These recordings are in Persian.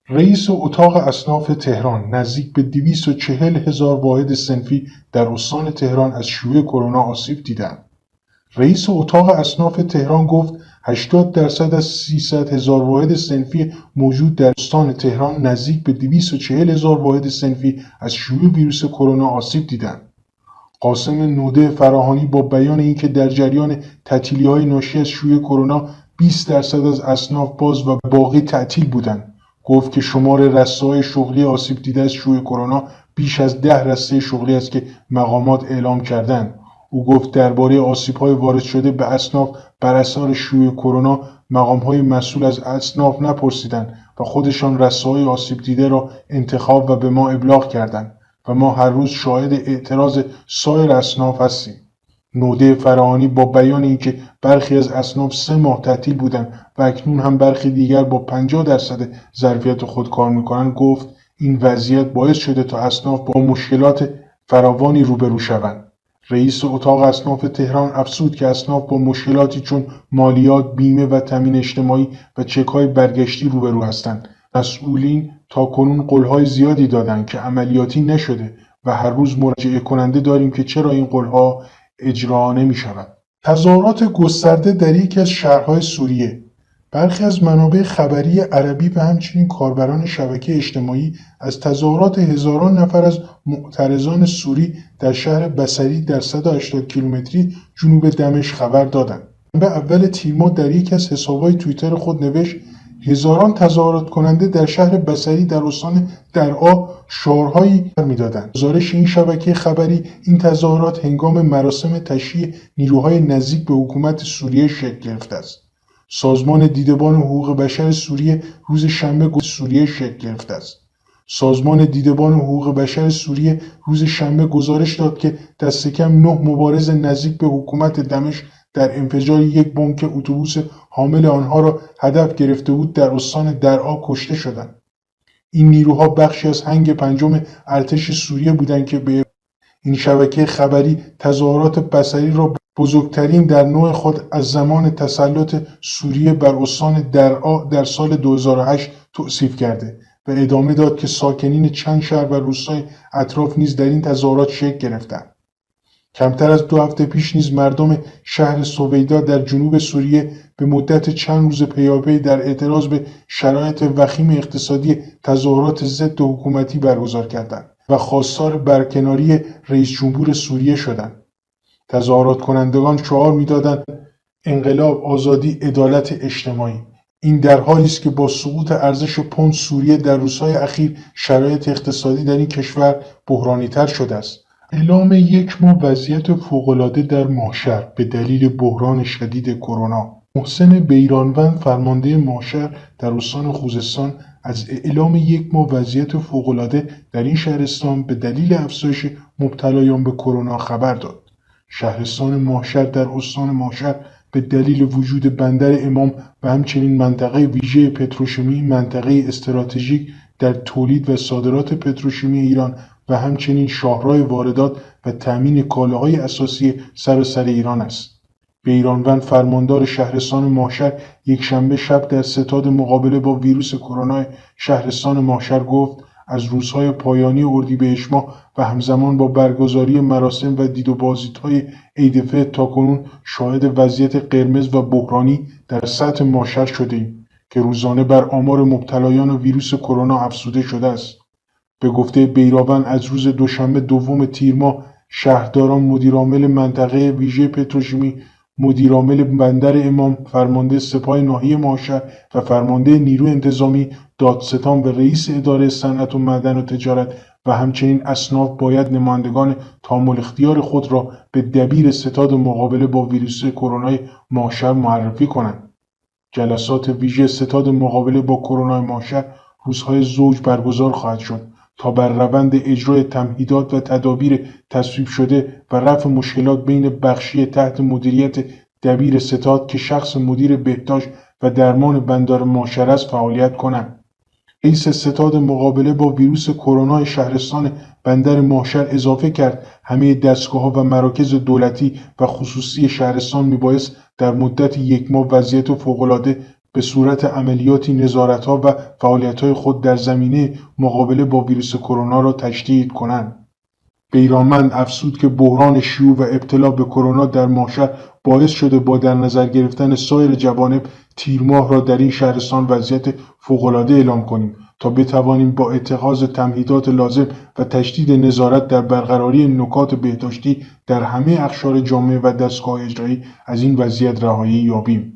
رئیس اتاق اصناف تهران نزدیک به 240,000 واحد صنفی در استان تهران از شیوع کرونا آسیب دیدند. رئیس اتاق اصناف تهران گفت 80% از 300,000 واحد صنفی موجود در استان تهران نزدیک به 240,000 واحد صنفی از شیوع ویروس کرونا آسیب دیدند. قاسم نوده فراهانی با بیان اینکه در جریان تعطیلی‌های ناشی از شیوع کرونا 20% از اصناف باز و باقی تعطیل بودند، گفت که شمار رسته‌های شغلی آسیب دیده از شیوع کرونا بیش از 10 رسته شغلی است که مقامات اعلام کردند. او گفت درباره آسیب‌های وارد شده به اصناف بر اثر شیوع کرونا مقام‌های مسئول از اصناف نپرسیدند و خودشان رسته‌های آسیب دیده را انتخاب و به ما ابلاغ کردند و ما هر روز شاهد اعتراض سایر اصناف هستیم. نوده فراهانی با بیان اینکه برخی از اصناف 3 ماه تعطیل بودند و اکنون هم برخی دیگر با 50% ظرفیت خود کار می‌کنند گفت این وضعیت باعث شده تا اصناف با مشکلات فراوانی روبرو شوند. رئیس اتاق اصناف تهران افزود که اصناف با مشکلاتی چون مالیات، بیمه و تامین اجتماعی و چک‌های برگشتی روبرو هستند. مسئولین تاکنون قول‌های زیادی دادند که عملیاتی نشده و هر روز مراجعه کننده داریم که چرا این قول‌ها اجرا نمی‌شود. تظاهرات گسترده در یکی از شهرهای سوریه. برخی از منابع خبری عربی و همچنین کاربران شبکه اجتماعی از تظاهرات هزاران نفر از معترضان سوری در شهر بصری در 180 کیلومتری جنوب دمشق خبر دادند. به اول تیما در یکی از حساب‌های توییتر خود نوشت هزاران تظاهرات کننده در شهر بصری در استان درعا شعارهایی می‌دادند. گزارش این شبکه خبری این تظاهرات هنگام مراسم تشییع نیروهای نزدیک به حکومت سوریه شکل گرفته است. سازمان دیدبان حقوق بشر سوریه روز شنبه گزارش داد که دست کم 9 مبارز نزدیک به حکومت دمشق در انفجار یک بمب که اتوبوس حامل آنها را هدف گرفته بود در استان درعا کشته شدند. این نیروها بخشی از هنگ پنجم ارتش سوریه بودند که به این شبکه خبری تظاهرات بصری را بزرگترین در نوع خود از زمان تسلط سوریه بر استان درعا در سال 2008 توصیف کرده و ادامه داد که ساکنین چند شهر و روستای اطراف نیز در این تظاهرات شرکت گرفتند. کمتر از 2 هفته پیش نیز مردم شهر سویدا در جنوب سوریه به مدت چند روز پیاپی در اعتراض به شرایط وخیم اقتصادی تظاهرات ضد حکومتی برگزار کردند و خواستار برکناری رئیس جمهور سوریه شدند. تظاهرات کنندگان شعار می‌دادند انقلاب، آزادی، عدالت اجتماعی. این در حالی است که با سقوط ارزش پوند سوریه در روزهای اخیر شرایط اقتصادی در این کشور بحرانی‌تر شده است. اعلام 1 ماه وضعیت فوق‌العاده در ماهشهر به دلیل بحران شدید کرونا. محسن بیرانوند فرمانده ماهشهر در استان خوزستان از اعلام 1 ماه وضعیت فوق‌العاده در این شهرستان به دلیل افزایش مبتلایان به کرونا خبر داد. شهرستان ماهشهر در استان ماهشهر به دلیل وجود بندر امام و همچنین منطقه ویژه پتروشیمی منطقه استراتژیک در تولید و صادرات پتروشیمی ایران و همچنین شاهراه واردات و تأمین کالاهای اساسی سراسر ایران است. بیرانوند فرماندار شهرستان ماهشهر یکشنبه شب در ستاد مقابله با ویروس کرونا شهرستان ماهشهر گفت از روزهای پایانی اردیبهشت ماه و همزمان با برگزاری مراسم و دید و بازدیدهای عید فطر تاکنون شاهد وضعیت قرمز و بحرانی در سطح ماهشهر شده‌ایم که روزانه بر آمار مبتلایان ویروس کرونا افزوده شده است. به گفته بیرانوند از روز دوشنبه 2 تیر ماه شهرداران، مدیرعامل منطقه ویژه پتروشیمی، مدیرعامل بندر امام، فرمانده سپاه ناحیه ماهشهر و فرمانده نیروی انتظامی، دادستان و رئیس اداره صنعت و معدن و تجارت و همچنین اصناف باید نمایندگان تام اختیار خود را به دبیر ستاد مقابله با ویروس کرونا ماهشهر معرفی کنند. جلسات ویژه ستاد مقابله با کرونا ماهشهر روزهای زوج برگزار خواهد شد تا بر روند اجرای تمهیدات و تدابیر تصویب شده و رفع مشکلات بین بخشی تحت مدیریت دبیر ستاد که شخص مدیر بهداشت و درمان بندر ماهشهر است فعالیت کنند. رئیس ستاد مقابله با ویروس کرونا شهرستان بندر ماهشهر اضافه کرد همه دستگاه‌ها و مراکز دولتی و خصوصی شهرستان میبایست در مدت 1 ماه وضعیت فوق‌العاده به صورت عملیاتی نظارت‌ها و فعالیت‌های خود در زمینه مقابله با ویروس کرونا را تشدید کنند. بیرانمند افزود که بحران شیوع و ابتلا به کرونا در ماشر باعث شده با در نظر گرفتن سایر جوانب تیر ماه را در این شهرستان وضعیت فوق‌العاده اعلام کنیم تا بتوانیم با اتخاذ تمهیدات لازم و تشدید نظارت در برقراری نکات بهداشتی در همه اقشار جامعه و دستگاه اجرایی از این وضعیت رهایی یابیم.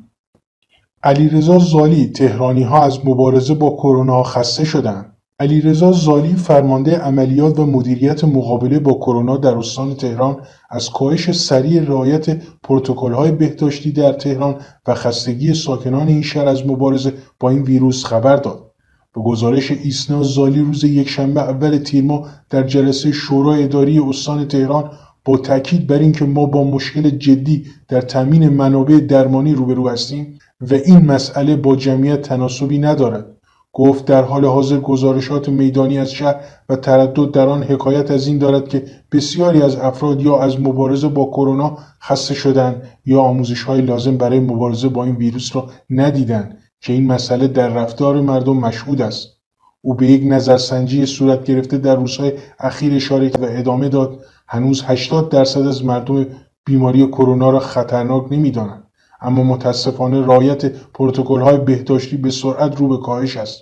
علیرضا زالی: تهرانی‌ها از مبارزه با کرونا خسته شدند. علیرضا زالی، فرمانده عملیات و مدیریت مقابله با کرونا در استان تهران، از کاهش سریع رعایت پروتکل‌های بهداشتی در تهران و خستگی ساکنان این شهر از مبارزه با این ویروس خبر داد. به گزارش ایسنا، زالی روز یکشنبه اول تیر ماه در جلسه شورای اداری استان تهران با تاکید بر اینکه ما با مشکل جدی در تامین منابع درمانی روبرو هستیم و این مسئله با جمعیت تناسبی ندارد، گفت در حال حاضر گزارشات میدانی از شهر و تردد در آن حکایت از این دارد که بسیاری از افراد یا از مبارزه با کرونا خسته شدند یا آموزش‌های لازم برای مبارزه با این ویروس را ندیدند که این مسئله در رفتار مردم مشهود است. او به یک نظرسنجی صورت گرفته در روزهای اخیر اشاره کرد و ادامه داد هنوز 80% از مردم بیماری کرونا را خطرناک نمی‌دانند، اما متاسفانه رعایت پروتکل‌های بهداشتی به سرعت رو به کاهش است.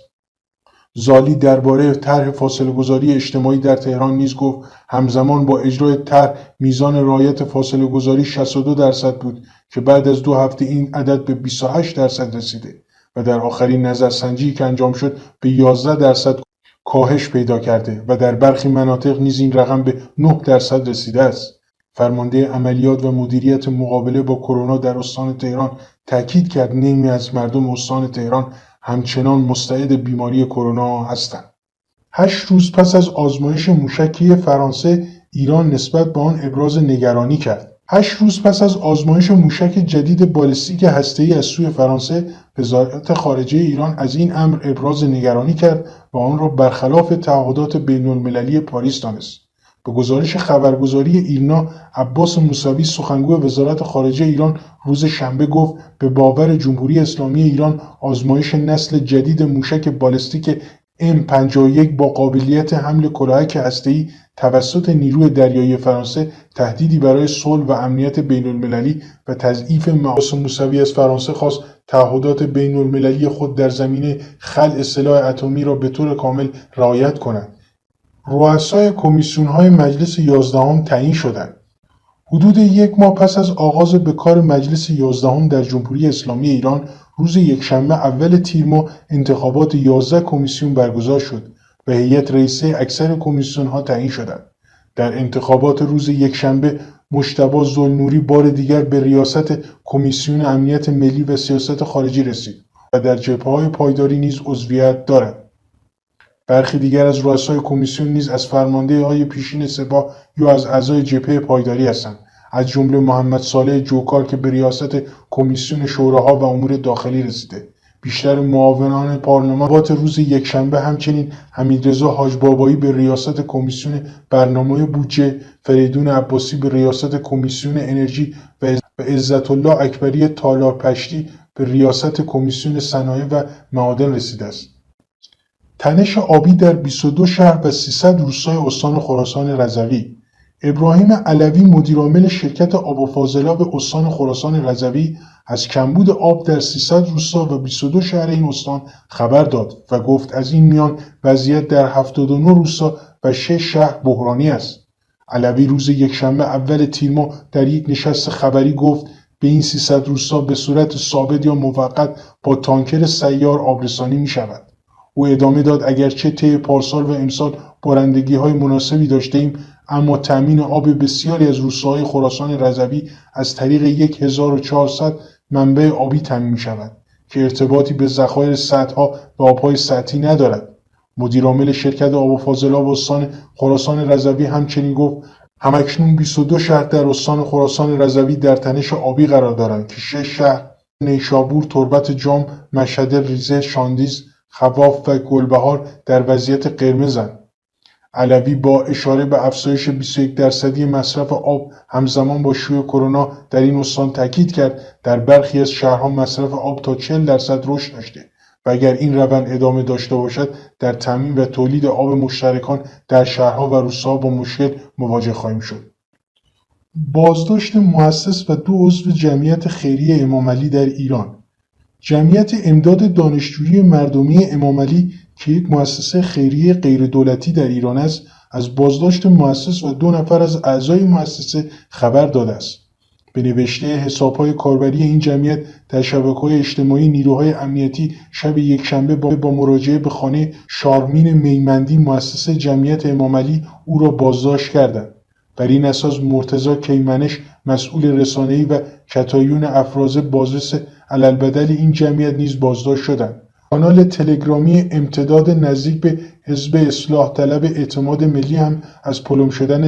زالی درباره طرح فاصله‌گذاری اجتماعی در تهران نیز گفت همزمان با اجرای طرح میزان رعایت فاصله‌گذاری 62% بود که بعد از 2 هفته این عدد به 28% رسیده و در آخرین نظرسنجی که انجام شد به 11% کاهش پیدا کرده و در برخی مناطق نیز این رقم به 9% رسیده است. فرمانده عملیات و مدیریت مقابله با کرونا در استان تهران تاکید کرد نیمی از مردم استان تهران همچنان مستعد بیماری کرونا هستند. 8 روز پس از آزمایش موشکی فرانسه، ایران نسبت به آن ابراز نگرانی کرد. 8 روز پس از آزمایش موشک جدید بالستیک هسته‌ای از سوی فرانسه، وزارت خارجه ایران از این امر ابراز نگرانی کرد و آن را برخلاف تعهدات بین‌المللی پاریس دانست. به گزارش خبرگزاری ایرنا، عباس موسوی، سخنگوی وزارت خارجه ایران، روز شنبه گفت به باور جمهوری اسلامی ایران آزمایش نسل جدید موشک بالستیک M51 با قابلیت حمل کلاهک هسته‌ای توسط نیروی دریایی فرانسه تهدیدی برای صلح و امنیت بین‌المللی و تضعیف عباس موسوی از فرانسه خواست تعهدات بین‌المللی خود در زمینه خلع سلاح اتمی را به طور کامل رعایت کند. رؤسای کمیسیون‌های مجلس 11 تعیین شدند. حدود 1 ماه پس از آغاز به کار مجلس 11 در جمهوری اسلامی ایران، روز یکشنبه اول تیر ماه انتخابات 11 کمیسیون برگزار شد و هیئت رئیسه اکثر کمیسیون‌ها تعیین شدند. در انتخابات روز یکشنبه، مجتبی ذوالنوری بار دیگر به ریاست کمیسیون امنیت ملی و سیاست خارجی رسید و در جبهه‌های پایداری نیز عضویت دارد. برخی دیگر از رؤسای کمیسیون نیز از فرمانده‌های پیشین سپاه یا از اعضای جبهه پایداری هستند، از جمله محمد صالح جوکار که به ریاست کمیسیون شوراها و امور داخلی رسیده. بیشتر معاونان پارلمان روز یکشنبه همچنین حمیدرضا حاج بابایی به ریاست کمیسیون برنامه بودجه، فریدون عباسی به ریاست کمیسیون انرژی و عزت‌الله اکبری تالارپشتی به ریاست کمیسیون صنایع و معادن رسیده است. تنش آبی در 22 شهر و 300 روستای استان خراسان رضوی. ابراهیم علوی، مدیرعامل شرکت آب و فاضلاب استان خراسان رضوی، از کمبود آب در 300 روستا و 22 شهر این استان خبر داد و گفت از این میان وضعیت در 79 روستا و 6 شهر بحرانی است. علوی روز یکشنبه اول تیر ماه در یک نشست خبری گفت به این 300 روستا به صورت ثابت یا موقت با تانکر سیار آبرسانی می شود. او ادامه داد اگرچه طی پارسال و امسال بارندگی‌های مناسبی داشتیم، اما تامین آب بسیاری از روستاهای خراسان رضوی از طریق 1400 منبع آبی تامین می‌شود که ارتباطی به ذخایر سدها و آب‌های سطحی ندارد. مدیرعامل شرکت آب و فاضلاب استان خراسان رضوی همچنین گفت همکنون 22 شهر در استان خراسان رضوی در تنش آبی قرار دارند که 6 شهر نیشابور، تربت جام، مشهد، ریزه، شاندیز، خواف و گلبهار در وضعیت قرمزند. علوی با اشاره به افزایش 21% مصرف آب همزمان با شیوع کرونا در این استان تاکید کرد در برخی از شهرها مصرف آب تا 40% رشد داشته و اگر این روند ادامه داشته باشد در تامین و تولید آب مشترکان در شهرها و روستاها با مشکل مواجه خواهیم شد. بازداشت مؤسس و 2 عضو جمعیت خیریه امامعلی در ایران. جمعیت امداد دانشجویی مردمی امامعلی که یک مؤسسه خیریه غیردولتی در ایران است، از بازداشت مؤسس و 2 نفر از اعضای مؤسسه خبر داده است. به نوشته حساب‌های کاربری این جمعیت در شبکه‌های اجتماعی، نیروهای امنیتی شب یکشنبه با مراجعه به خانه شارمین میمندی مؤسس جمعیت امامعلی او را بازداشت کردند. بر این اساس مرتضی کیمنش مسئول رسانه‌ای و کتایون افرازه بازرس عللبدل این جمعیت نیز بازداشت شدند. کانال تلگرامی امتداد نزدیک به حزب اصلاح طلب اعتماد ملی هم از پلم شدن